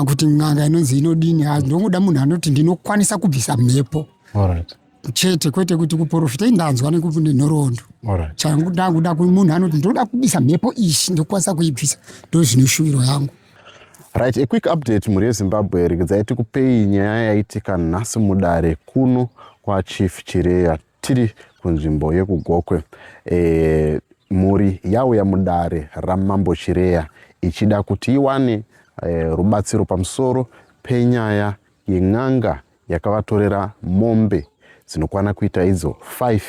kuti n'anga inonzi inodini ndongoda munhu anoti ndinokwanisa kubvisa mhepo chete kwete kuti kuprofita indanzwa nenhoroondo changu ndakuda munhu anoti ndoda kubvisa mhepo ishi ndokwanisa kuibvisa ndo zvine shuviro yangu. Right, a quick update muri yeZimbabwe regedzai tikupei nyaya yaitika nhasi mudare kuno kwa Chief Chireya tiri kunzvimbo yekugokwe. Muri yauya mudare ramambo Chireya ichida kuti iwane rubatsiro pamusoro penyaya yen'anga yakavatorera mombe dzinokwana kuita idzo 5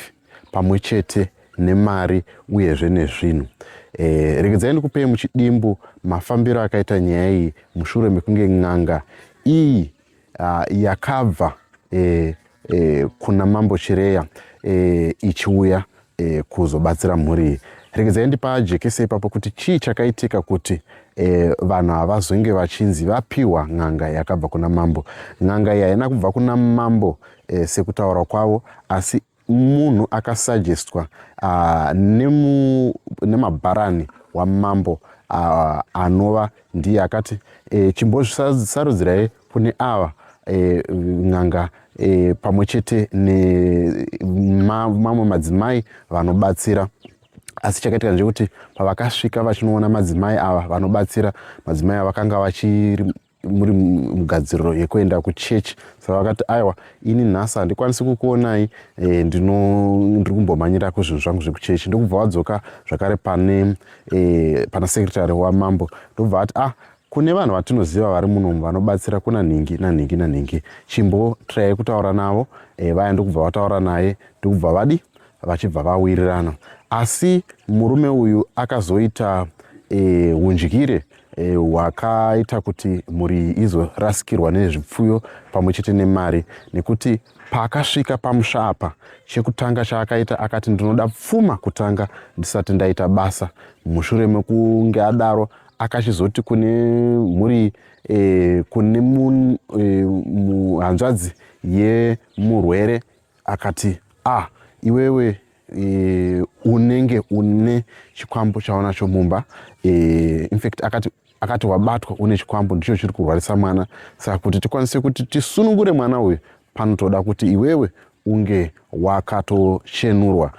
pamwe chete nemari uyezve nezvinhu. Regedzai ndikupei muchidimbu mafambiro akaita nyaya iyi mushure mekunge n'anga iyi yakabva kuna mambo Chireya ichiuya kuzobatsira mhuri iyi. Regedzai ndipa jekese ipapo kuti chii chakaitika kuti vanhu havazonge vachinzi vapiwa n'anga yakabva kuna mambo. N'anga iyi haina kubva kuna mambo sekutaura kwavo, asi munhu akasugestwa nemabharani wamambo anova ndiye akati chimbozvisarudzirai kune ava n'anga pamwe chete nemamwe madzimai vanobatsira. Asi chakaitika ndechekuti pavakasvika vachinoona madzimai ava vanobatsira, madzimai ava vakanga vachiri muri mugadziriro yekuenda kuchechi. Saka vakati aiwa, ini nhasi handikwanisi kukuonai, ndiri kumbomhanyira kuzvinhu zvangu zvekuchechi. Ndokubva vadzoka zvakare pana sekretary wamambo. Ndobva vati kune vanhu vatinoziva vari munomu vanobatsira kuna nhingi nanhingi nanhingi, chimbotirai kutaura navo. Vaya ndokubva vataura naye, ndokubva vachibva vawirirana. Asi murume uyu akazoita hundyire hwakaita kuti mhuri izorasikirwa nezvipfuyo pamwe chete nemari, nekuti paakasvika pamusha apa, chekutanga chaakaita akati ndinoda pfuma kutanga ndisati ndaita basa. Mushure mekunge adaro akachizoti kune mhuri kune muhanzvadzi yemurwere akati iwewe unenge une chikwambo chaunacho mumba. In fact akati wabatwa une chikwambo ndicho chiri kurwarisa mwana, saka kuti tikwanise kuti tisunungure mwana uyu panotoda kuti iwewe unge wakatochenurwa.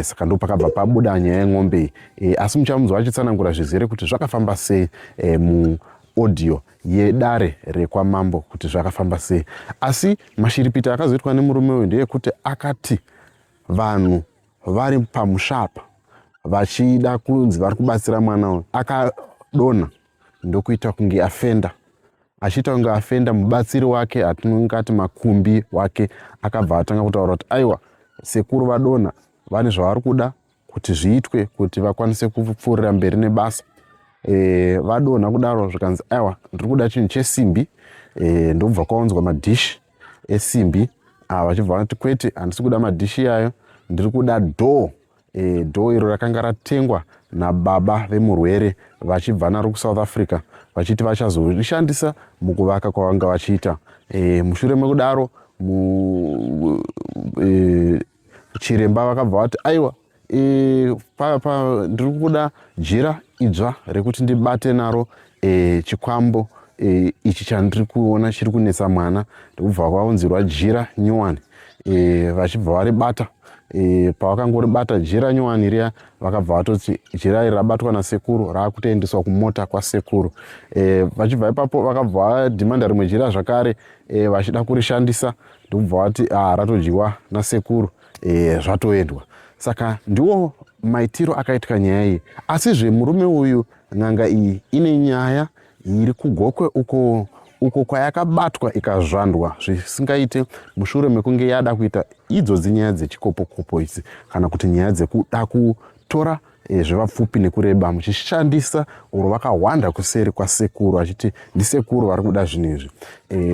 Saka ndo pakabva pabuda nyaya yeng'ombe. Asi muchamunzwa achitsanangura zvizere kuti zvakafamba sei muaudio yedare rekwamambo kuti zvakafamba sei. Asi mashiripiti akazoitwa nemurume uyu ndeyekuti akati vanhu vari pamusha apa vachida kunzi vari kubatsira mwana uyu, akadonha ndokuita kunge afenda. Achiita kunge afenda, mubatsiri wake atinongati makumbi wake akabva atanga kutaura kuti aiwa, sekuru vadonha vane zvavari kuda kuti zviitwe kuti vakwanise kupfuurira mberi nebasa. Vadonha kudaro zvikanzi aiwa, ndiri kuda chinhu chesimbi. Ndobva kwaunzwa madhishi esimbi. Vachibva vanoti kwete, handisi kuda madhishi yayo, ndiri kuda dhoo. Dhoo iro rakanga ratengwa nababa vemurwere vachibva naro kuSouth Africa vachiti vachazorishandisa mukuvaka kwavanga vachiita. Mushure mekudaro chiremba vakabva vati aiwa, ndiri kuda jira idzva rekuti ndibate naro chikwambo ichi chandiri kuona chiri kunetsa mwana. Ndokubva kwaunzirwa jira nyowani. Vachibva varibata. Pavakangoribata jira nyowani riya, vakabva vatoti jira iri rabatwa nasekuru raakutoendeswa kumota kwasekuru. Vachibva ipapo vakabva vadhimanda rimwe jira zvakare vachida kurishandisa. Ndokubva vati ratodyiwa nasekuru, zvatoendwa. Saka ndiwo maitiro akaitika nyaya iyi. Asizve murume uyu, n'anga iyi ine nyaya iri kugokwe uko kwayakabatwa ikazvandwa zvisingaite mushure mekunge yada kuita idzodzi nyaya dzechikopokopo idzi, kana kuti nyaya dzekuda kutora zvevapfupi nekureba muchishandisa uro vakawanda kuseri kwasekuru achiti ndisekuru vari kuda zvinhu izvi.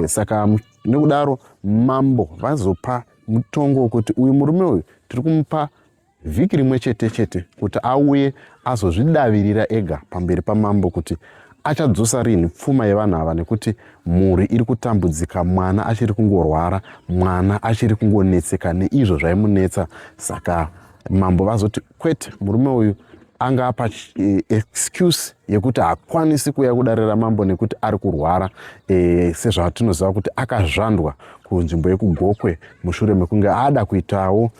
Saka nekudaro mambo vazopa mutongo wekuti uyu murume uyu tiri kumupa vhiki rimwe chete chete kuti auye azozvidavirira ega pamberi pamambo kuti achadzosa rini pfuma yevanhu ava, nekuti mhuri iri kutambudzika, mwana achiri kungorwara, mwana achiri kungonetseka neizvo zvaimunetsa. Saka mambo vazoti kwete, murume uyu angapa excuse yekuti hakwanisi kuuya kudarira mambo nekuti ari kurwara, sezvatinoziva kuti akazvandwa kunzvimbo yekugokwe mushure mekunge ada kuitawo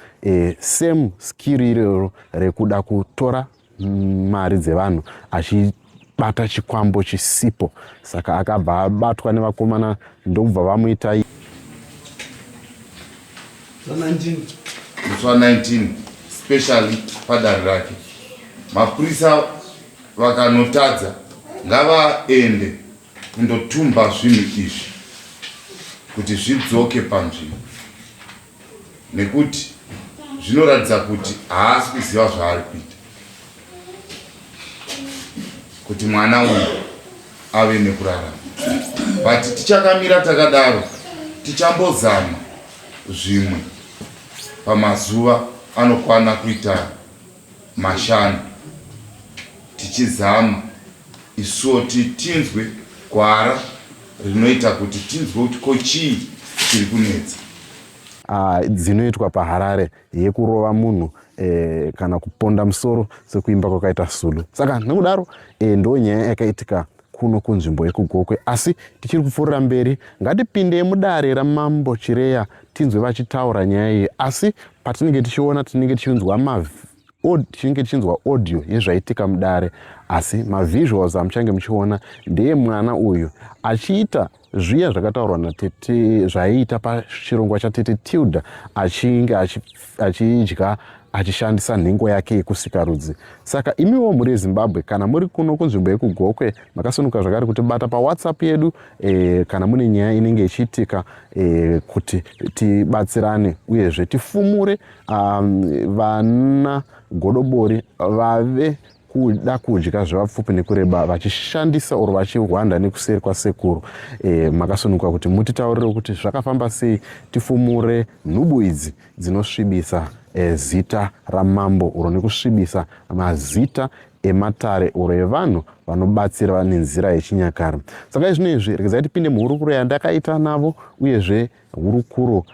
same skill irero rekuda kutora mari dzevanhu achibata chikwambo chisipo. Saka akabva abatwa nevakomana ndokubva vamuita musi wa19 especially padare rake. Mapurisa vakanotadza ngavaende kundotumba zvinhu izvi kuti zvidzoke panzvimbo, nekuti zvinoratidza kuti haasi kuziva zvaari kuita, kuti mwana uyu ave nekurarama. But tichakamira takadaro, tichambozama zvimwe pamazuva anokwana kuita 5 tichizama isuwo tinzwe gwara rinoita kuti tinzwe kuti ko chii chiri kunetsa. Dzinoitwa paHarare yekurova munhu kana kuponda musoro sekuimba kwakaita Zulu. Saka nekudaro ndo nyaya yakaitika kuno kunzvimbo yekugokwe. Asi tichiri kupfuurira mberi, ngatipinde mudare raMambo Chireya tinzwe vachitaura nyaya iyi. Asi patinenge tichiona tinenge tichinzwa audio yezvaitika mudare, asi mavisuals amuchange muchiona ndeye mwana uyu achiita zviya zvakataurwa natete zvaiita pachirongwa chatete Tilda, achinge achidya achishandisa nhengo yake yekusika rudzi. Saka imiwo muri Zimbabwe kana muri kuno kunzvimbo yekugokwe makasonuka zvakare kutibata paWhatsApp yedu kana mune nyaya inenge ichiitika kuti tibatsirane uyezve tifumure vana godobori vave kuda kudya zvevapfupi nekureba vachishandisa oro vachihwanda nekuseri kwasekuru. Makasonuka kuti mutitaurire kuti zvakafamba sei tifumure nhubu idzi dzinosvibisa zita ramambo oro nekusvibisa mazita ematare oro evanhu vanobatsira nenzira yechinyakare. Saka izvinezvi rekezai tipinde muhurukuro yandakaita navo uyezve hurukuro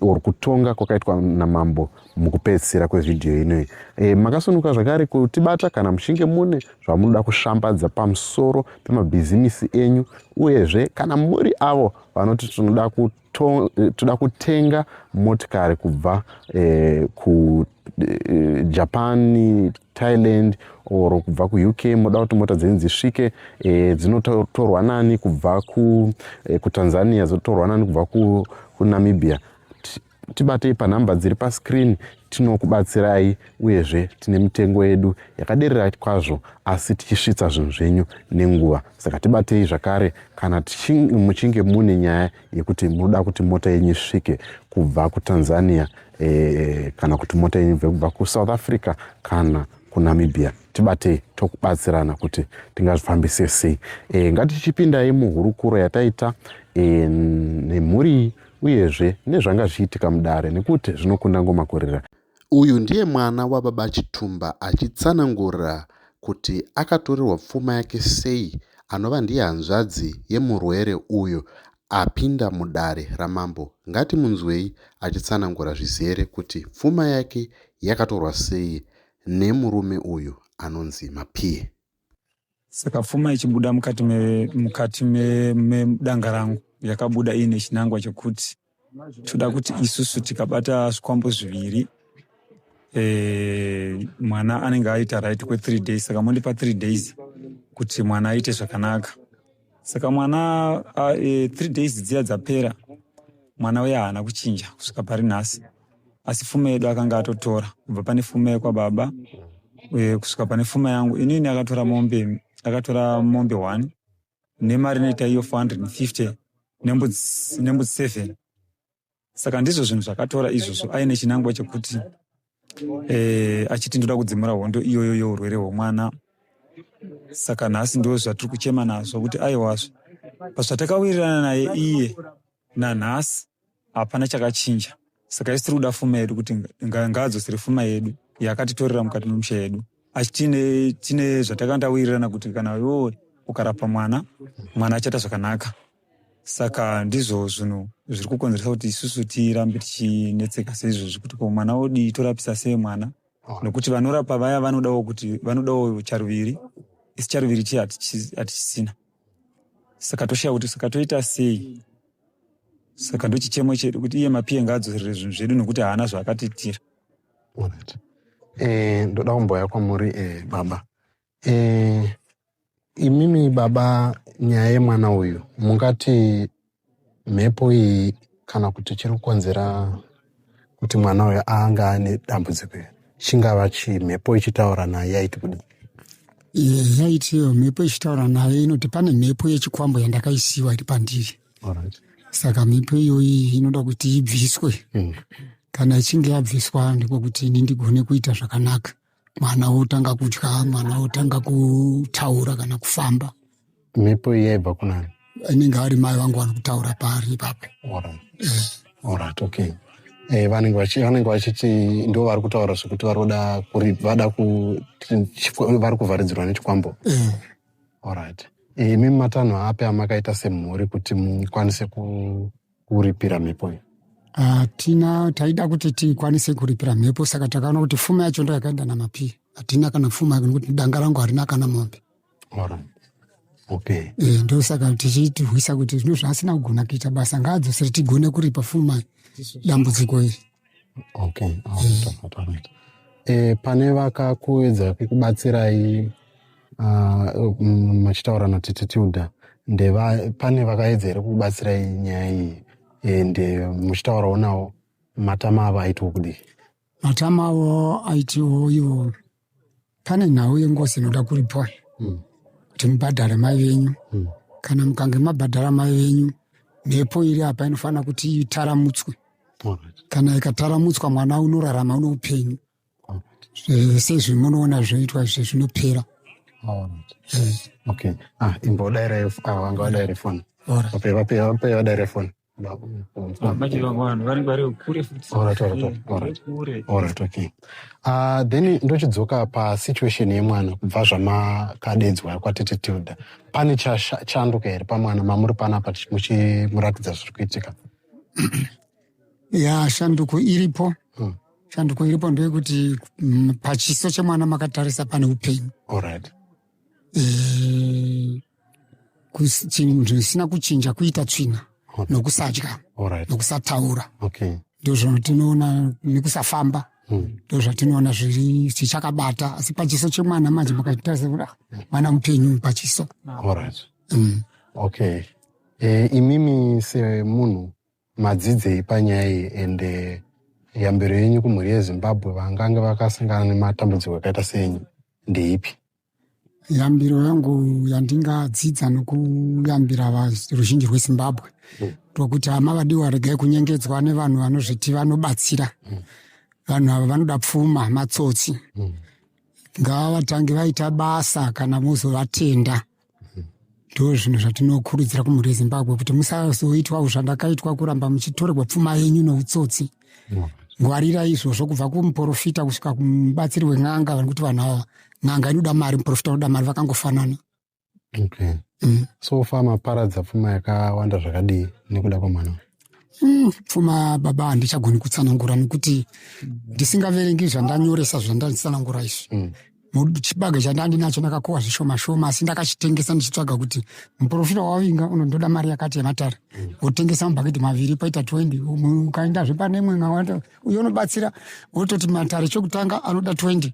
oro kutonga kwakaitwa namambo mukupedzisira kwevhidhiyo inoyi. Makasonuka zvakare kutibata kana muchinge mune zvamunoda kushambadza pamusoro pemabhizimisi enyu, uyezve kana muri avo vanoti toda kutenga motikari kubva kuJapan, Thailand oro kubva kuUK, moda kuti mota dzenyu dzisvike, dzinotorwa nani kubva kuTanzania, dzotorwa nani kubva kuNamibia, tibatei panhamba dziri pascreen tinokubatsirai, uyezve tine mitengo yedu yakaderera kwazvo asi tichisvitsa zvinhu zvenyu nenguva. Saka tibatei zvakare kana muchinge mune nyaya yekuti munoda kuti mota yenyu isvike kubva kuTanzania kana kuti mota yenyu ibve kubva kuSouth Africa kana kuNamibia, tibatei tokubatsirana kuti tingazvifambise sei. Ngatichipindai muhurukuro yataita nemhuri uyezve nezvanga zviitika mudare nekuti zvinokunda ngomakorera. Uyu ndiye mwana wababa Chitumba achitsanangura kuti akatorerwa pfuma yake sei, anova ndiye hanzvadzi yemurwere uyu apinda mudare ramambo. Ngatimunzwei achitsanangura zvizere kuti pfuma yake yakatorwa sei nemurume uyu anonzi Mapie. Saka pfuma ichibuda mukati medanga rangu yakabuda ine chinangwa chekuti toda kuti isusu tikabata zvikwambo zviviri, mwana anenge aita right kwe3 days. Saka mundipa 3 days kuti mwana aite zvakanaka. Saka mwana 3 days dziya dzapera, mwana uya haana kuchinja kusvika pari nhasi, asi pfuma yedu akanga atotora kubva pane pfuma yekwababa kusvika pane pfuma yangu. Inini akatora mombe 1 nemari inoita iyo 450 nembudzi 7. Saka ndizvo zvinhu zvakatora izvozvo aine chinangwa chekuti achiti ndoda kudzimura hondo iyoyo yeurwere hwemwana. Saka nhasi ndo zvatiri kuchema nazvo kuti aiwazvo pazvatakawirirana naye iye nanhasi hapana chakachinja. Saka isi tiri kuda pfuma yedu kuti ngaadzosere pfuma yedu yakatitorera mukati memusha yedu. Asi tine zvatakandawirirana kuti kana iwe ukarapa mwana achaita zvakanaka. Saka ndizvo zvinhu zviri kukonzeresa kuti isusu tirambe tichinetseka seizvozvi kuti ko mwana odi torapisa sei mwana nokuti vanorapa vaya vanodawo charuviri, isi charuviri chiya hatichisina. Saka toshaya kuti saka toita sei. Saka ndochichemo chedu kuti iye mapiye ngaadzorere zvinhu zvedu nokuti haana zvaakatiitira. Ndoda kumboya kwamuri baba. Imimi baba, nyaya yemwana uyu mungati mhepo iyi kana kuti chiri kukonzera kuti mwana uyu anga ane dambudziko chingava chii? Mhepo ichitaura naye yaiti kudii? Yaitiyo mhepo ichitaura naye inoti pane mhepo yechikwambo yandakaisiwa iri pandiri. Saka mhepo iyoyi inoda kuti ibviswe. Kana ichinge yabviswa ndiko kuti ini ndigone kuita zvakanaka. Mwana otanga kudya, mwana otanga kutaura kana kufamba. Mhepo iyi yaibva kunani? Inenge ari mai vangu vari kutaura pari ipapo. Alright, okay. Vanenge vachiti ndo vari kutaura zvekuti vari kuvharidzirwa nechikwambo. Alright. Imi matanho api amakaita semhuri kuti mukwanise kuripira mhepo iyi? Taida kuti tikwanise kuripira mhepo, saka takaona kuti pfuma yacho ndo yakaenda namapiye. Hatina kana pfuma nekuti danga rangu harina kana mombe. Okay. Ndo saka tichitirwisa kuti zvino zvaasina kugona kuita basa ngaadzosere tigone kuripa pfuma dambudziko iri. Okay. Alright. Pane vakakuedza kukubatsirai machitaura naTitilda, pane vakaedza here kukubatsirai nyaya iyi? Ende muchitaurawo nawo matama avo aitiwo kudii? Matama avo aitiwo ivo pane nhau yengozi inoda kuripwa kuti mubhadhare mai venyu. Kana mukange mabhadhara mai venyu, mhepo iri apa inofanira kuti itaramutswe. Kana ikataramutswa mwana unorarama unoupenyu. Sezvemunoona zvoitwa izvi zvinopera. Okay. Imbodairai vanga vadaire foni. Vapewa daire foni. Alright, okay. Then ndochidzoka pasituation yemwana kubva zvamakadedzwa kwaTitilda. Pane chanduka here pamwana mamuri panapa muchimuratidza zviri kuitika? Shanduko iripo. Shanduko iripo ndeyekuti pachiso chemwana makatarisa pane upenyu. Alright. Chinhu zvisina kuchinja kuita tsvina. Nokusadya. Nokusataura. Ndozvo tinoona nekusafamba. Ndozvo tinoona zviri zvichakabata. Asi pachiso chemwana manje makatarisa kuti mwana mupenyu pachiso. Okay. Imimi semunhu madzidzei panyaya iyi ende yambiro yenyu kumhuri yeZimbabwe vangange vakasangana nematambudziko akaita senyu ndeipi? Yambiro yangu yandingadzidza nokuyambira ruzhinji rweZimbabwe ndokuti hama vadiwa regai kunyengedzwa nevanhu vanozviti vanobatsira. Vanhu ava vanoda pfuma, matsotsi. Ngavatange vaita basa kana muzovatenda. Ndo zvinhu zvatinokurudzira kumhuri yeZimbabwe kuti musazoitwa zvandakaitwa kuramba muchitorerwa pfuma yenyu noutsotsi. Ngwarira izvozvo kubva kumuprofita kusvika kumubatsiri wen'anga, vanoti vanhu ava n'anga inoda mari, muprofita unoda mari, vakangofanana. Okay. So far maparadza pfuma yakawanda zvakadii nekuda kwamwana? Pfuma baba handichagoni kutsanangura nekuti ndisingaverengi zvandanyoresa zvandanditsanangura izvi. Muchibaga chandandinacho ndakakohwa zvishoma shoma, asi ndakachitengesa ndichitsvaga kuti muprofita wavinga unondoda mari yakati yematare. Wotengesa mabhaketi maviri paita 20. Ukaendazve pane mwe uyo unobatsira wototi matare chokutanga anoda 20.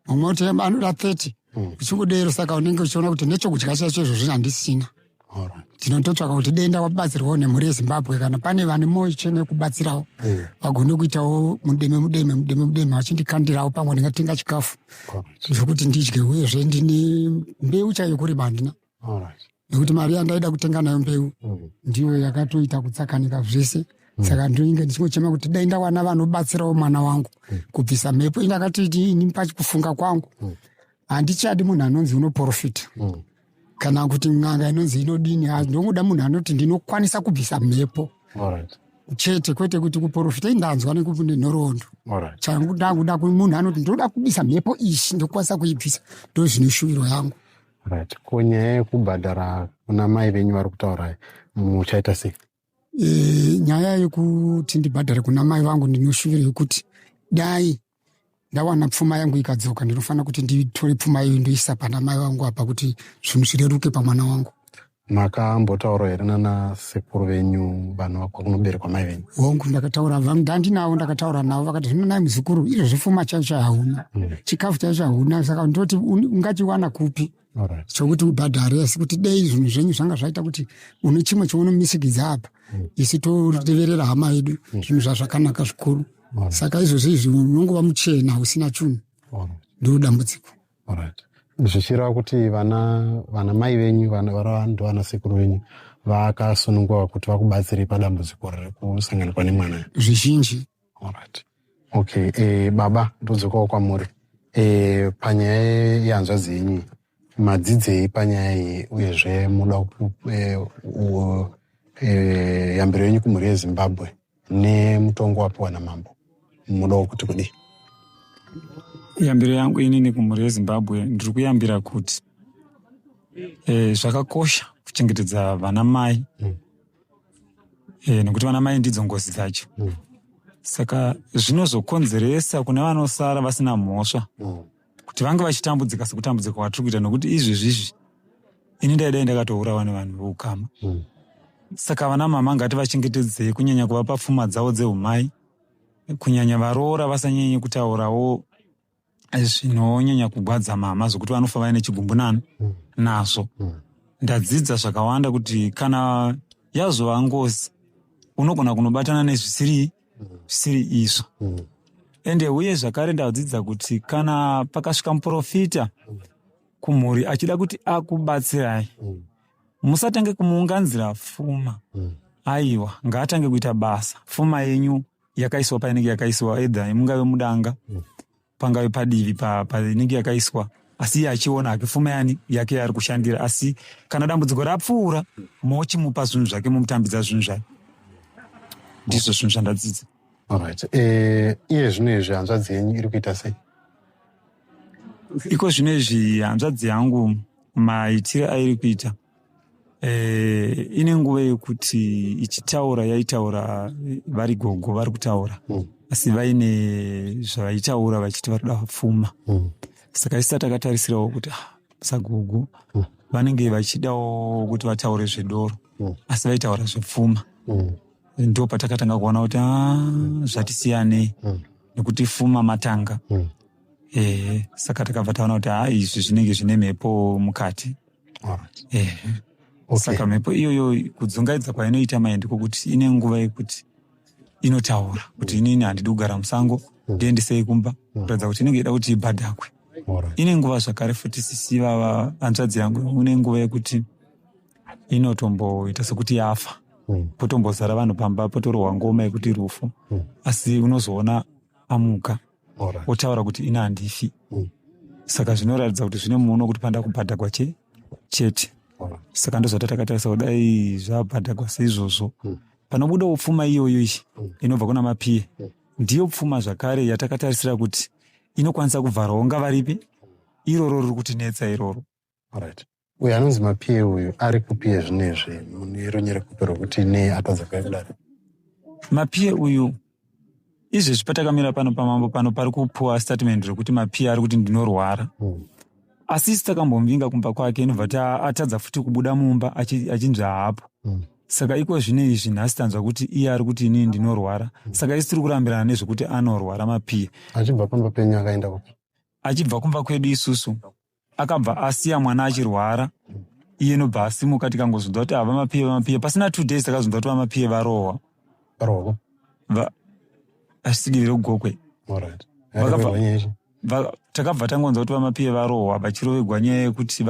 Mumwe oti anoda 30. Uchingodero saka unenge uchiona kuti nechokudya chacho izvozvo handisina. Tinototsvaka kuti denda wabatsirwawo nemhuri yeZimbabwe kana pane vane moyo chene kubatsirawo. Vagone kuitawo mudeme vachindikandirawo pamwe ndingatenga chikafu. Zvokuti ndidye uyezve ndine mbeu chaiyo kurima handina. Nekuti mari yandaida kutenga nayo mbeu ndiyo yakatoita kutsakanika zvese. Saka ndoinge ndichingochema kuti dai ndawana vanobatsirawo mwana wangu kubvisa mhepo. Indakati ini pachikufunga kwangu handichadi munhu anonzi unoprofita. Kana kuti n'anga inonzi inodini, ndongoda munhu anoti ndinokwanisa kubvisa mhepo. Chete kwete kuti kuprofita indanzwa nenhoroondo. Changu ndakuda kuti munhu anoti ndoda kubvisa mhepo ishi ndokwanisa kuibvisa. Ndo zvine shuviro yangu. Kunyaya yekubhadhara kuna mai venyu vari kutaura muchaita sei? Nyaya yekuti ndibhadhare kuna mai vangu ndinoshuviro yekuti dai ndawana pfuma yangu ikadzoka ndinofanira kuti nditore pfuma iyo ndoisa pana mai vangu apa kuti zvinhu zvireruke pamwana wangu. Makambotaura here nana sekuru venyu vanhu kwakunoberekwa mai venyu? Hongu ndakataura ndandinawo ndakataura navo vakati zvino nai muzukuru izvo pfuma chaicho hauna chikafu chaicho hauna saka ndoti ungachiwana kupi chokuti ubhadhare asi kuti dei zvinhu zvenyu zvanga zvaita kuti une chimwe chaunomisikidza apa isi toteverera hama yedu zvinhu zvazvakanaka zvikuru saka izvozvo izvi unongova muchena usina chunhu ndo dambudziko. Zvichireva kuti vana mai venyu vana sekuru venyu vakasununguka kuti vakubatsirei padambudziko rekusanganikwa nemwana zvizhinji. Okay, baba ndodzokawo kwamuri. Panyaya yehanzvadzi yenyu madzidzei panyaya iyi uyezve muda yambiro yenyu kumhuri yeZimbabwe nemutongo wapiwa namambo muda kuti kudii? Yambiro yangu inini kumhuri yeZimbabwe ndiri kuyambira kuti zvakakosha kuchengetedza vana mai nekuti vana mai ndidzo ngozi dzacho. Saka zvinozokonzeresa kune vanosara vasina mhosva kuti vange vachitambudzika sekutambudzika kwatiri kuita nokuti izvezvizvi ini ndaidai ndakatourawa nevanhu voukama. Saka vana mama ngativachengetedzei kunyanya kuvapa pfuma dzavo dzeumai, kunyanya varoora vasanyanye kutaurawo zvinonyanya kugwadza mama zvokuti vanofa vaine chigumbunano nazvo. Ndadzidza zvakawanda kuti kana yazova ngozi unogona kunobatana nezvisiri izvo. Ende uye zvakare ndadzidza kuti kana pakasvika muprofita kumhuri achida kuti akubatsirai musatange kumuunganzira pfuma. Aiwa, ngaatange kuita basa. Pfuma yenyu yakaiswa painenge yakaiswa, edha mungave mudanga pangave padivi painenge yakaiswa, asi achiona pfuma yake yari kushandira. Asi kana dambudziko rapfuura mochimupa zvinhu zvake, mumutambidza zvinhu zvake. Ndizvo zvinhu zvandadzidza. Iye zvinezvi hanzvadzi yenyu iri kuita sei? Iko zvinezvi hanzvadzi yangu maitire airi kuita, ine nguva yekuti ichitaura yaitaura vari gogo vari kutaura, asi vaine zvavaitaura vachiti varikuda pfuma. Saka isi takatarisirawo kuti sagogo vanenge vachidawo kuti vataure zvedoro, asi vaitaura zvepfuma. Ndo patakatanga kuona kuti zvatisiyanei nekuti pfuma matanga. Saka takabva taona kuti izvi zvinenge zvine mhepo mukati. Saka mhepo iyoyo kudzungaidza kwainoita mai ndiko kuti ine nguva yekuti inotaura kuti inini handidi kugara musango, ndiendesei kumba, kuratidza kuti inenge ida kuti ibhadhakwe. Ine nguva zvakare futi sisi vava hanzvadzi yangu une nguva yekuti inotomboita sekuti yafa, potombozara vanhu pamba, potorwa ngoma yekuti rufu, asi unozoona amuka otaura kuti ina handifi. Saka zvinoratidza kuti zvine muono kuti panda kubhadhakwa chete. Saka ndozvatakatarisa kudai zvabhadhakwa seizvozvo panobudawo pfuma iyoyo inobva kuna mapiye, ndiyo pfuma zvakare yatakatarisira kuti inokwanisa kuvharawo ngavaripi iroro riri kutinetsa iroro. Uyu anonzi mapiye uyu ari kupiye zvinezvi mune ronyere kupero kuti ne atadza kudaro? Mapiye uyu izvezvi patakamira pano pamambo pano pari kupuwa statement rekuti mapiye ari kuti ndinorwara. Asi isi takambomvinga kumba kwake inobva atadza futi kubuda mumba achinzva hapo. Saka iko zvine izvi nhasi tanzwa kuti iye ari kuti inini ndinorwara. Saka isi tiri kurambirana nezvekuti anorwara mapiye. Achibva kumba penyu akaenda kupi? Achibva kumba kwedu isusu akabva asiya mwana achirwara, iye nobva asimuka tikangozvinzwa kuti ava mapiye. Pasina 2 days takazvinzwa kuti vamapiye varohwa. Asidivire kugokwe. Takabva tangonzwa kuti vamapiye varohwa vachiroverwa nyaya yekuti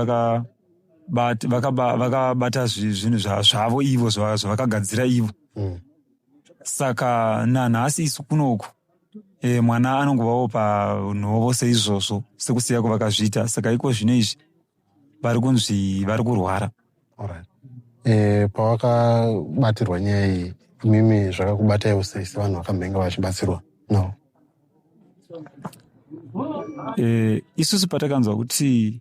vakabata zvinhu zvavo ivo zvavakagadzira ivo. Saka nanhasi isu kunoku mwana anongovawo panhovo seizvozvo sekusiya kwavakazviita. Saka iko zvino izvi vari kunzvi vari kurwara. Pawakabatirwa nyaya iyi imimi zvakakubataiwo sei sevanhu vakamhenga vachibatsirwa nawo? Isusu patakanzwa kuti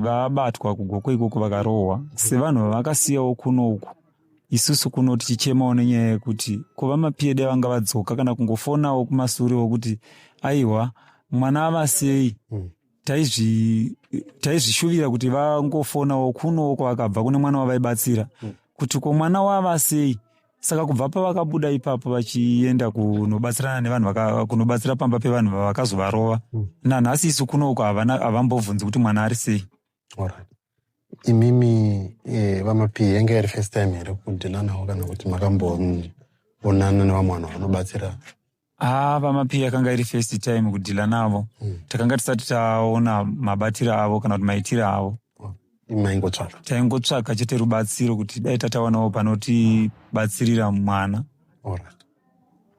vabatwa kugokwe ikoko vakarohwa, sevanhu vavakasiyawo kunoku isusu kuno tichichemawo nenyaya yekuti kuva mapiye dai vanga vadzoka kana kungofonawo kumasure wokuti aiwa mwana ava sei, taizvishuvira kuti vangofonawo kunowo kwavakabva kune mwana wavaibatsira kuti ko mwana wava sei. Saka kubva pavakabuda ipapo vachienda kunobatsirana nevanhu kunobatsira pamba pevanhu vakazovarova nanhasi isu kunoko havambobvunzi kuti mwana ari sei. Imimi vamapiye yanga iri first time here kudhila nawo kana kuti makamboonana nevamwana vanobatsira? Vamapiye yakanga iri first time kudhila navo. Takanga tisati taona mabatiro avo kana kuti maitiro avo. Taingotsvaka chete rubatsiro kuti dai tataonawo panotibatsirira mwana.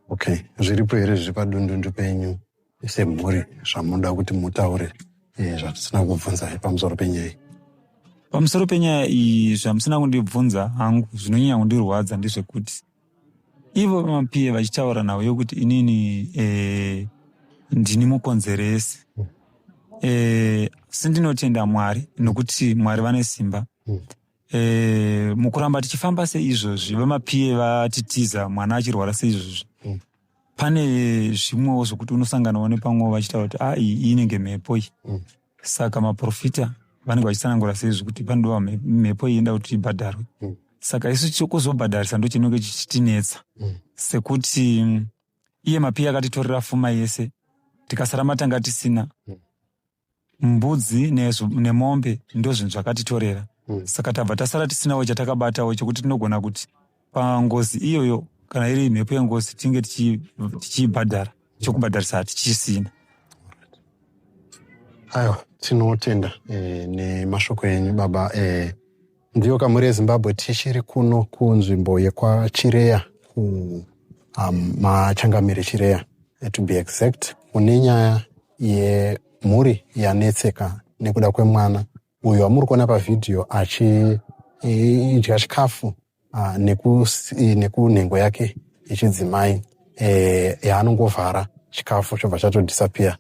Okay, zviripo here zviri padundundu penyu semhuri zvamunoda kuti mutaure zvatisina kubvunza pamusoro penyaya? Pamusoro penyaya iyi zvamusina kundibvunza hangu zvinonyanya kundirwadza ndezvekuti ivo vamapiye vachitaura nawo yokuti inini ndini mukonzeresi. Sindinotenda Mwari nokuti Mwari vane simba. Mukuramba tichifamba seizvozvi vamapiye vatitiza mwana achirwara seizvozvi, pane zvimwewo zvokuti unosanganawo nepamwewo vachitaura kuti iyi inenge mhepo iyi. Saka maprofita vanenge vachitsanangura seizvi kuti panodiwa mhepo iyi inoda kuti ibhadharwe. Saka isu chokuzobhadharisa ndo chinenge chichitinetsa, sekuti iye mapiye akatitorera pfuma yese tikasara matanga tisina. Mbudzi nemombe ndo zvinhu zvakatitorera. Saka tabva tasara tisinawo chatakabatawo chekuti tinogona kuti pangozi iyoyo kana iri mhepo yengozi tinge tichibhadhara, chokubhadharisa hatichisina. Aiwa, tinotenda nemashoko enyu baba. Ndiyo kamuri yeZimbabwe tichiri kuno kunzvimbo yekwaChireya, machangamire Chireya to be exact, kune nyaya yemhuri yanetseka nekuda kwemwana uyo wamuri kuona pavhidhiyo achidya chikafu nekunhengo yake yechidzimai yaanongovhara chikafu chobva chatodisappear.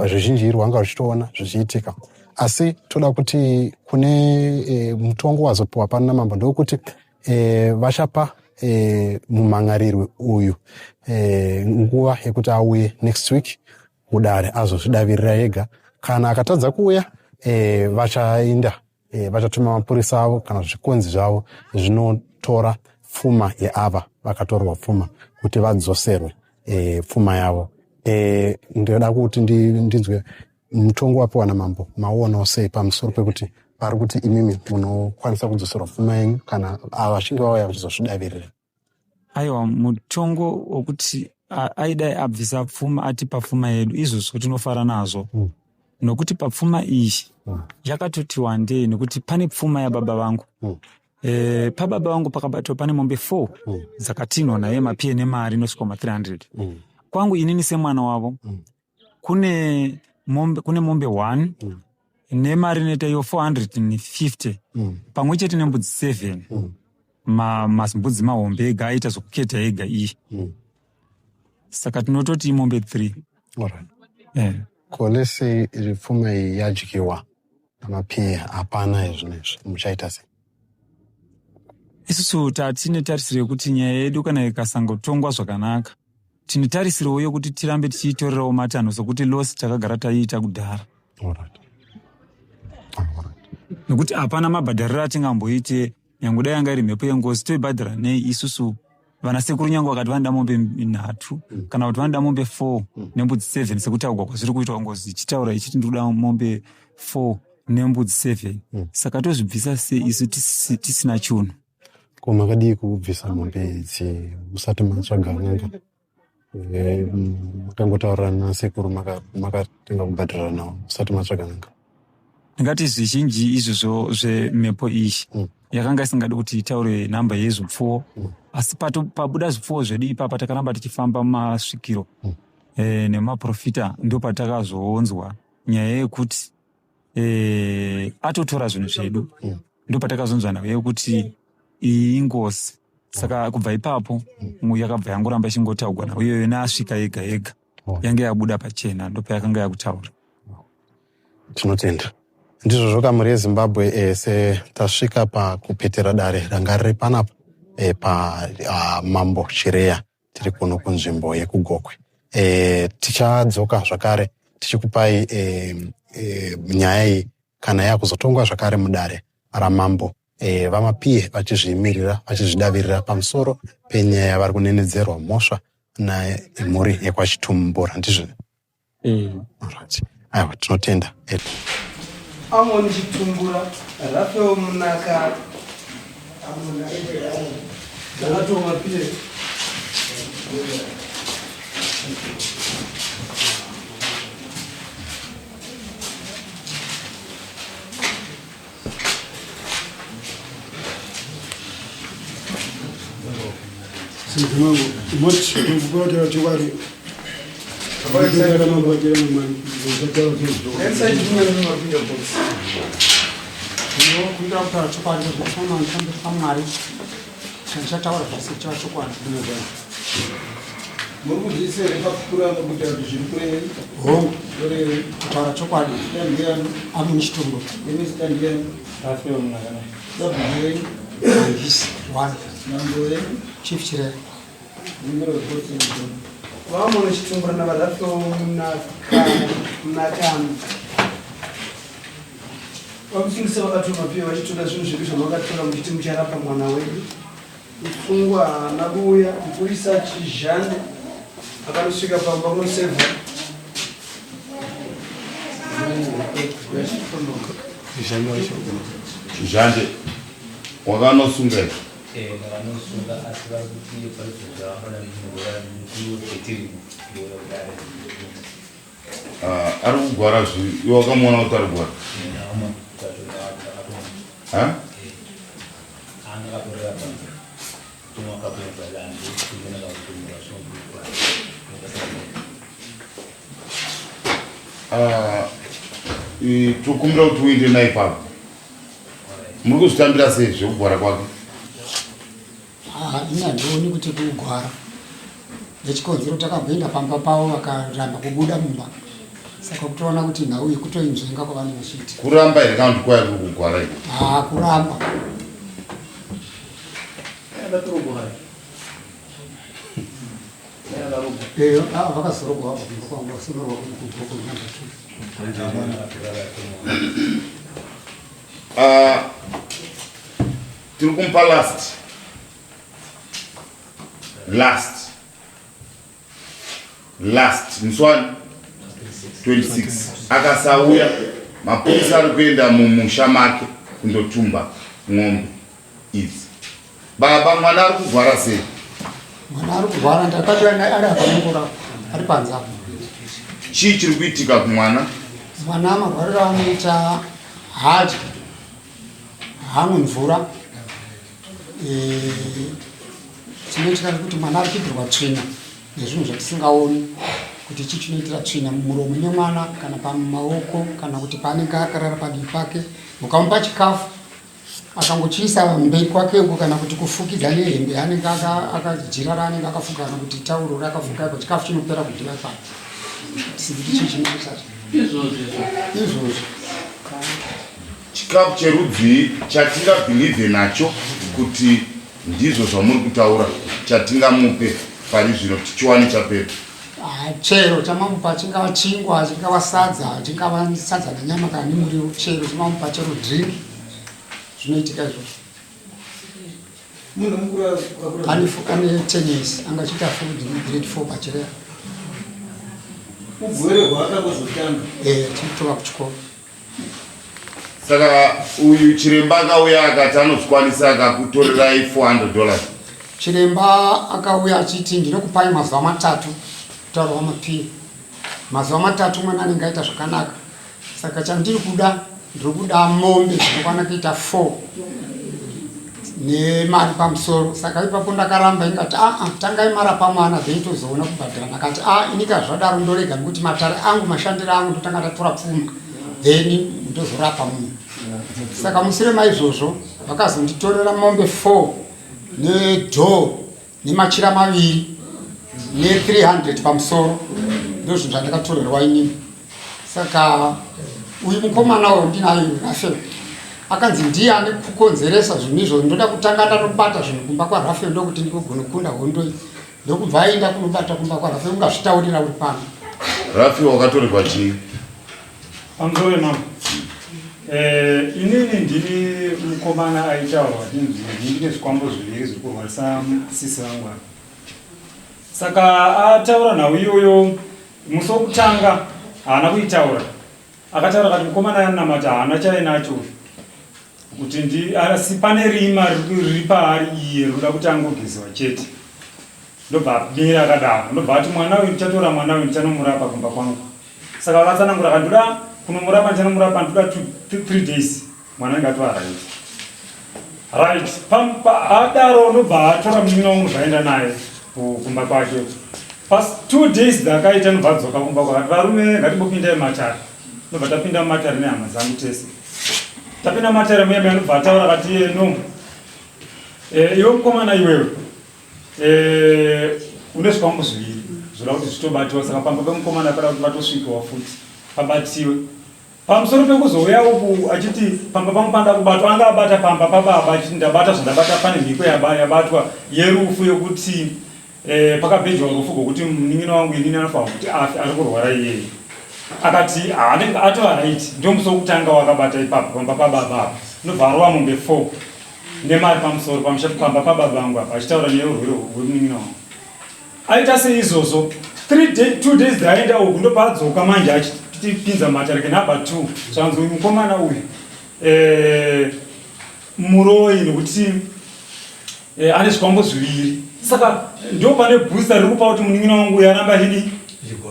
Zvizhinji rwanga ruchitoona zvichiitika, asi toda kuti kune mutongo wazopiwa pano namambo ndokuti vachapa mumhangarirwe uyu nguva yekuti auye next week kudare azozvidavirira ega. Kana akatadza kuuya vachaenda vachatuma mapurisa avo kana zvikonzi zvavo zvinotora pfuma yeava vakatorwa pfuma kuti vadzoserwe pfuma yavo. Ndoda kuti ndinzwe mutongo wapiwa namambo mauonawo sei pamusoro pekuti pari kuti imimi munokwanisa kudzoserwa pfuma yenyu kana ava vachinge vauya vachizozvidavirira? Aiwa, mutongo wokuti aidai abvisa pfuma atipa pfuma yedu izvozvo tinofara nazvo. Nokuti papfuma iyi yakatoti wandei nokuti pane pfuma yababa vangu. Pababa vangu pakabatwa pane mombe 4 dzakatinwa naye mapiye nemari inosvika 300. Kwangu inini semwana wavo kune mombe 1 nemari inoita iyo 450 pamwe chete nembudzi 7. Mbudzi mahombe ega aita zvokuketa ega iyi. Saka tinototi mombe 3. Kolese pfuma iyi yadyiwa namapiye hapana izvonizvi muchaita sei? Isusu tatine tarisiro yekuti nyaya yedu kana ikasangotongwa zvakanaka, tine tarisiro yokuti tirambe tichitorerawo matanho sokuti losi takagara taiita kudhara. Nokuti hapana mabhadhariro atingamboite, nyange dai yanga iri mhepo yengozi toibhadhara nei isusu vana sekuru nyange vakati vanoda mombe 3 kana kuti vanoda mombe 4 nembudzi 7 sekutaurwa kwazviri kuitwa ngozi ichitaura ichiti ndoda mombe 4 nembudzi 7. Saka tozvibvisa sei isu tisina chinhu? Ko makadii kubvisa mombe idzi musati matsvaga n'anga? Makangotaurana nasekuru makatenga kubhadhara nawo musati matsvaga n'anga? Ndingati zvizhinji izvozvo zvemhepo iyi yakanga isingadi kuti itaure namba yezvipfuwo, asi pabuda zvipfuwo zvedu ipapa takaramba tichifamba mumasvikiro nemaprofita, ndo patakazoonzwa nyaya yekuti atotora zvinhu zvedu, ndo patakazonzwa nayo yekuti iyi ingozi. Saka kubva ipapo yakabva yangoramba ichingotaurwa nayo iyoyo nasvika yega yega yange yabuda pachena, ndo payakanga yakutaura. Tinotenda. Ndizvozvo kamuri yeZimbabwe tasvika pakupetera dare ranga riri panapa Mambo Chireya tiri kuno kunzvimbo yekuGokwe. Tichadzoka zvakare tichikupai nyaya iyi kana yakuzotongwa zvakare mudare ramambo. VaMaPiye vachizvimirira vachizvidavirira pamusoro penyaya yavari kunenedzerwa mhosva nemhuri yekwaChitumbura, ndizvo? Alright. Aiwa, tinotenda. Amoni Chitumbura Rafael Munaka Dalato Mapiye. Chief Chireya. Vamoni Chitumbura na Rafael Munaka vakusungisa vakatuma Mapiye vachitora zvinhu zvipi zvavakatora muchiti mucharapa mwana wedu. Mfungwa nakuuya mupurisa Chizhande akanosvika pamba kunosevha Chizhande wakanosunga ari kugwara zvi wakamuona kuti ari kugwara tokumbira kuti uinde naye ipapo. Muri kuzvitambira sei zvekugwara kwake? Ina ndioni kuti kugwara nechikonzero takabvenda pamba pavo vakaramba kubuda mumba, saka kutoona kuti nhau yekutoinzvenga kwavane vachiti kuramba here kana kuti kwai kuri kugwara iko? Kuramba. Vakazorogwa vabva kwangu vasonorwa tiri kumupa last musi 26 akasauya mapurisa ari kuenda mumusha make kundotumba ng'ombe idzi. Baba, mwana ari kugwara sei? Mwana ari kugwara ndakatoona ari apanongora ari panza. Chii chiri kuitika kumwana? Mwana marwariro anoita haadyi, hamwe mvura. Chinoitika kuti mwana ari kuibhirwa tsvina nezvinhu zvatisingaoni kuti chii chinoitira tsvina mumuromo nemwana kana pamaoko kana kuti paanenge akarara padivi pake. Mukamupa chikafu akangochiisa mberi kwakeko kana kuti kufukidza nehembe yaanenge akajira raanenge akafuka kana kuti tauro rakafuka ipo, chikafu chinopera kudhiva ipapo. Tisikuti chii chinoita izvozvo. Chikafu cherudzi chatingabhilivhe nacho kuti ndizvo zvamuri kutaura chatingamupe pari zvino tichiwane chapera? Chero chamamupa chingava chingwa, chingava sadza, chingava sadza nenyama kana nemuriwo, chero chamamupa chero drink, zvinoitika izvozvo. Munhu mukuru Ane 10 years, angachiita food grade 4 paChireya. ugwere hwaakangozotanga tinotova kuchikoro. Saka uyu chiremba akauya akati anozvikwanisa akakutorerai $400. Chiremba akauya achiti ndinokupai mazuva 3 kutaura vaMaPiye. Mazuva 3 mwana anenge aita zvakanaka. Saka chandiri kuda ndinokuda mombe dzinokwana kuita 4 nemari pamusoro. Saka ipapo ndakaramba ingati tangai marapa mwana then tozoona kubhadhara. Akati inika zvadaro ndorega nekuti matare angu mashandiro angu ndotanga tatora pfuma then ndozorapa munhu. Saka mushure maizvozvo vakazonditorera mombe 4 nedhoo nemachira 2 ne300 pamusoro, ndozvinhu zvandakatorerwa inini. Saka uyu mukomana uyu ndinayo Rafael akanzi ndiani kukonzeresa zvinhu izvo, ndoda kutanga ndanobata zvinhu kumba kwaRafael ndokuti ndikugona kunda hondo iyi. Ndokubva aenda kunobata kumba kwaRafael. Ungazvitaurira uri pano. Rafi wakatorerwa chii? Amzore mama. Inini ndiri mukomana aitaurwa ndine zvikwambo zviviri zviri kurwarisa sisi vangu. Saka ataura nhau iyoyo musi wokutanga haana kuitaura. Akataura kuti mukomana yanamata haana chainacho. Kuti asi pane rima riri paari iye rinoda kuti angogezewa chete. Ndobva apimira akadaro. Ndobva ati mwana uyu ndichatora mwana uyu ndichanomurapa kumba kwangu. Saka vakatsanangura kuti ndoda kunomurapa ndichanomurapa ndoda 3 days. Mwana anga atoaraiti. Right. Adaro ndobva atora munin'ina wangu zvaenda naye kumba kwake. Pas 2 days dzakaita ndobva adzoka kumba kwake. Varume ngatimbopindai mumatare. Ndobva tapinda mumatare nehama dzangu tese. Tapinda mumatare muya ndobva ataura kuti no. Iwe mukomana iwewe. Une zvikwambo zviviri zvoda kuti zvitobatiwa. Saka pamba pemukomana pada kuti vatosvikawo futi pabatiwe. Pamusoro pekuzouya uku achiti pamba pangu panda kubatwa, anga abata pamba pababa achiti ndabata zvandabata pane mhiko yabatwa yerufu yekuti pakabhejwa rufu rwokuti munin'ina wangu inini anofanira kuti afe, ari kurwara iyeye. Akati anenge atoaraiti ndio musi wokutanga wakabata ipapo pamba pababa. Ndobva arova mombe 4 nemari pamusoro pamba pababa vangu apa achitaura neurwere hwemunin'ina wangu. Aita seizvozvo 2 days dzaenda uku ndobva adzoka manje achitipinza mumatare kenhaba 2 zvanzi uyu mukomana uyu muroi nekuti ane zvikwambo zviviri. Saka ndio pane booster riri kupa kuti munin'ina wangu uyu aramba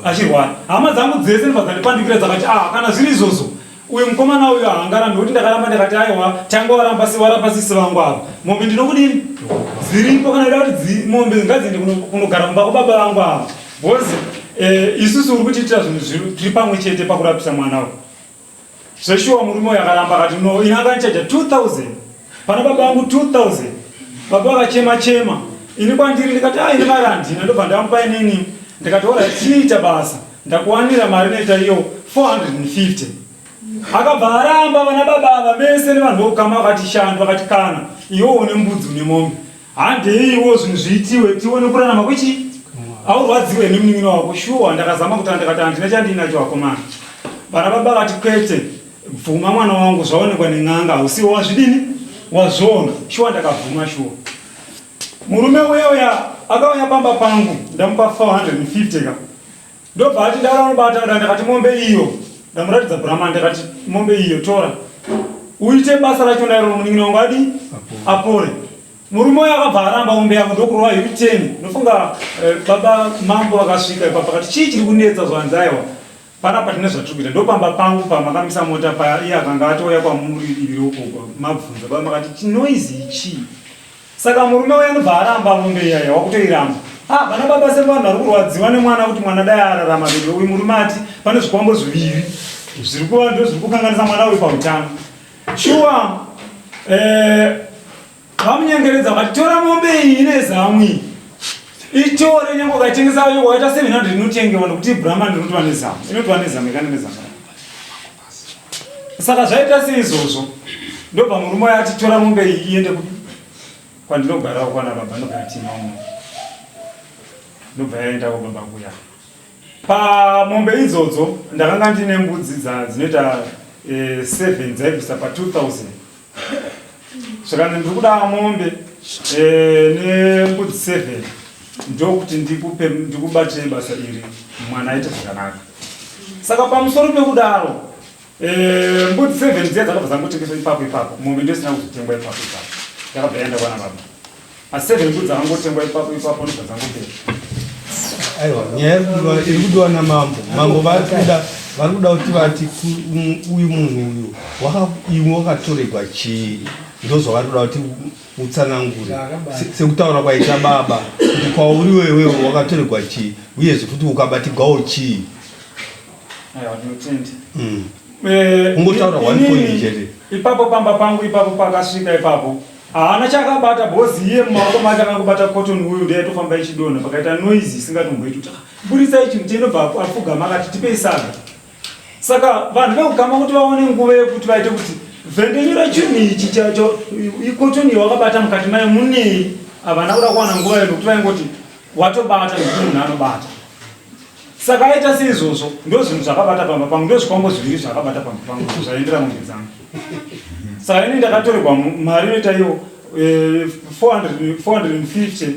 achirwara. Hama dzangu dzese ndobva dzandipandukira dzakati kana zviri izvozvo uyu mukomana uyu haangarambi, nokuti ndakaramba ndikati aiwa tanga waramba sisi vangu apa. Mombe ndinokudini dziripo kana ida kuti mombe ngadziende kunogara kumba kwababa vangu apa. Bozi isusu uri kutiitira zvinhu tiri pamwe chete pakurapisa mwana uyu. Zveshuwa murume uyu akaramba akati no, ina akanichaja 2000 pana baba vangu 2000. Baba vakachema. Ini kwandiri ndikati ine mari handina. Ndobva ndamupa inini ndikati ora tiita basa ndakuwanira mari inoita iyo 450. Akabva aramba vana baba ava vese nevanhu vokama vakati shanda vakati kana iwo une mbudzi une mombe. Handei iwo zvinhu zviitiwe tione kurarama kwechi aurwadziwe nemunin'ina wako. Shuwa ndakazama kuti ndikati handina chandinacho wakomana. Vana baba vakati kwete, bvuma mwana wangu zvaonekwa nen'anga hausiwo wazvidini wazviona. Shuwa ndakabvuma shuwa. Murume uya akauya pamba pangu ndamupa 450 ka. Ndobva ati ndakanobata ndakati mombe iyo ndamuratidza Brahman ndakati mombe iyo tora uite basa racho ndairo munin'ina wangu adi apore. Murume uya akabva aramba mombe yako ndokurova iri 10. Ndofunga baba mambo akasvika ipapo akati chii chiri kunetsa zvanzaiwa panapa tine zvatiri kuita. Ndopamba pangu pamakamisa mota paya iye akanga atouya kwamuri iviri uko mabvunza baba makati chinoizi ichii. Saka murume uya ndobva aramba mombe iyaya wakutoiramba. Vana baba sevanhu vari kurwadziwa nemwana kuti mwana dai ararama vero. Uyu murume ati pane zvikwambo zviviri zviri kuva ndo zviri kukanganisa mwana uyu pautano. Shuwa vamunyengeredza vakati tora mombe iyi ine zamwi itore nyange ukaitengesa wakaita 700 inotengewa nokuti Brahman inotova nezamu, inotova nezamu ikane nezamu. Saka zvaita seizvozvo ndobva murume uya ati tora mombe iyi iende kwandinogarawo kwana baba ndogara tina umwe. Ndobva yaenda kwababa kuya. Pamombe idzodzo ndakanga ndine mbudzi dzinoita 7 dzaibvisa pa 2000. Zvakanzi ndiri kuda mombe nembudzi 7 ndokuti ndikubatire basa iri mwana aite zvakanaka. Saka pamusoro pekudaro mbudzi 7 dziya dzakabva dzangotengeswa ipapo mombe ndosina kuzotengwa ipapo. Yakabva yaenda kwana baba. Asi 7 mbudzi dzakangotengwa ipapo ndobva dzangopera. Aiwa, nyaya iri kudiwa namambo. Mambo vari kuda kuti vati uyu munhu uyu iwe wakatorerwa chii. Ndozvavari kuda kuti utsanangure sekutaura kwaita baba kuti kwauri wewe wakatorerwa chii uyezve kuti ukabatirwawo chii. Aiwa, ndinotenda. Ungotaura 1 point chete. Ipapo pamba pangu ipapo pakasvika ipapo haana chakabata bhozi iye mumaoko make akangobata cotton uyu ndaitofamba ichidonha pakaita noise isingatomboiti kuti burisai chinhu chinobva afugama akati tipei saga. Saka vanhu vekugama kuti vaone nguva yekuti vaite kuti vhengenyura chinhu ichi chacho ikotoni wakabata mukati mayo munei havana kuda kuwana nguva yekuti vaingoti watobata nekuti munhu anobata. Saka aita seizvozvo ndo zvinhu zvakabata pamba pangu, ndo zvikwambo zviviri zvakabata pamba pangu zvaendera mungenzangu. Saka ini ndakatorerwa mari inoita iyo 450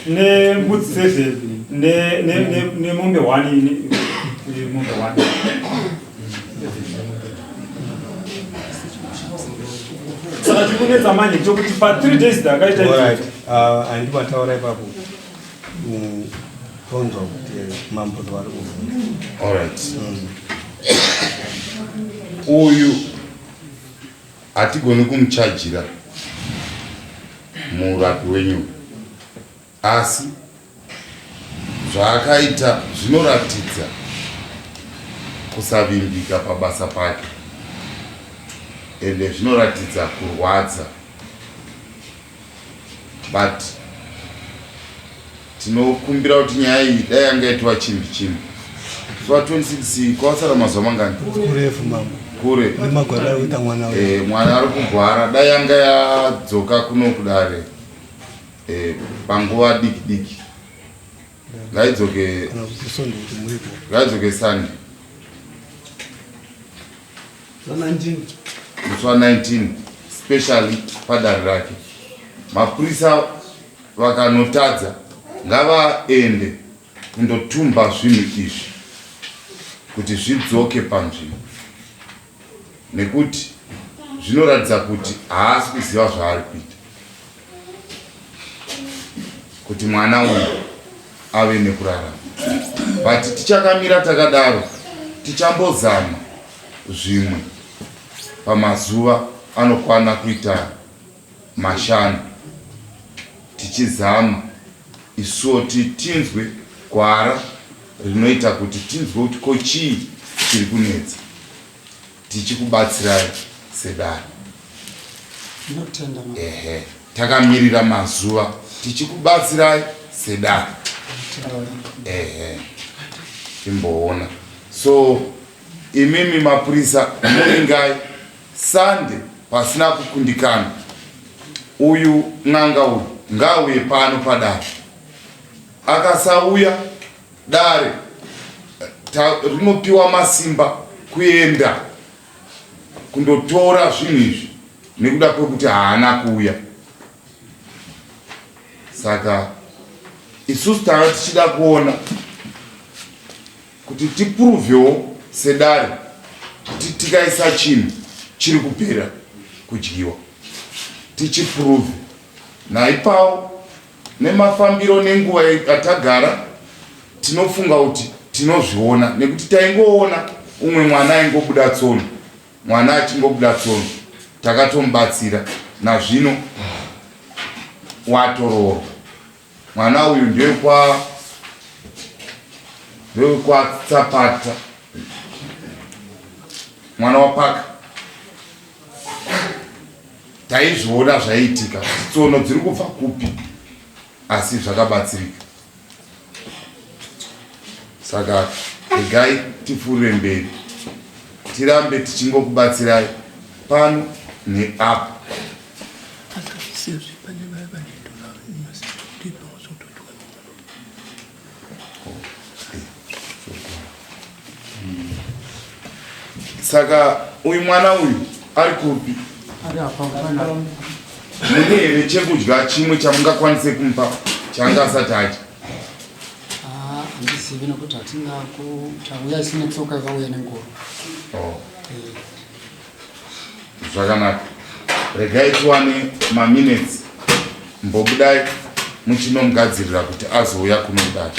nembudzi 7 nemombe 1 mombe 1. Saka tikunetsa manje chokuti pa 3 days ndakaita izvozvo. Andi mataura ipapo tonzwa kuti mambo vari kuvhunda. Alright. Uyu hatigoni kumuchajira murapi wenyu, asi zvaakaita zvinoratidza kusavimbika pabasa pake ende zvinoratidza kurwadza, but tinokumbira kuti nyaya iyi dai yanga yaitwa chimbi chimbi. Zuva 26 kwasara mazuva mangani? Kurefu mambo. Kure. Nemagwara uita mwana wewe. Mwana ari kugwara dai yanga yadzoka kuno kudare panguva diki diki. Ngaidzoke Sunday. Musi 19 especially padare rake. Mapurisa vakanotadza ngavaende kundotumba zvinhu izvi kuti zvidzoke panzvimbo, nekuti zvinoratidza kuti haasi kuziva zvaari kuita kuti mwana uyu ave nekurarama. But tichakamira takadaro tichambozama zvimwe pamazuva anokwana kuita mashanu, tichizama isuwo tinzwe gwara rinoita kuti tinzwe kuti ko chii chiri kunetsa, tichikubatsirai sedare. Takamirira mazuva tichikubatsirai sedare. Timboona. So imimi mapurisa muringai Sunday pasina kukundikana. Uyu n'anga uyu ngauye pano padare. Akasauya dare rinopiwa masimba kuenda kundotora zvinhu izvi nekuda kwekuti haana kuuya. Saka isusu tava tichida kuona kuti tipuruvhewo sedare kuti tikaisa chinhu chiri kupera kudyiwa, tichipuruvhe naipawo nemafambiro nenguva yatagara tinofunga kuti tinozviona, nekuti taingoona umwe mwana aingobuda tsono, mwana achingobuda tsono takatomubatsira, nazvino watoroorwa. Mwana uyu ndewekwa Tsapata, mwana wapaka. Taizviona zvaiitika, tsono dziri kubva kupi, asi zvakabatsirika. Saka regai tipfuurire mberi, tirambe tichingokubatsirai pano neapo. Saka uyu mwana uyu ari kupi? Mune here chekudya chimwe chamungakwanise kumupa changa asati adya? Handisivi nokuti tauya isina tsoka ikauya nengoro. Zvakanaka. Regai tiwane maminutes mbobudai muchinomugadzirira kuti azouya kunodai.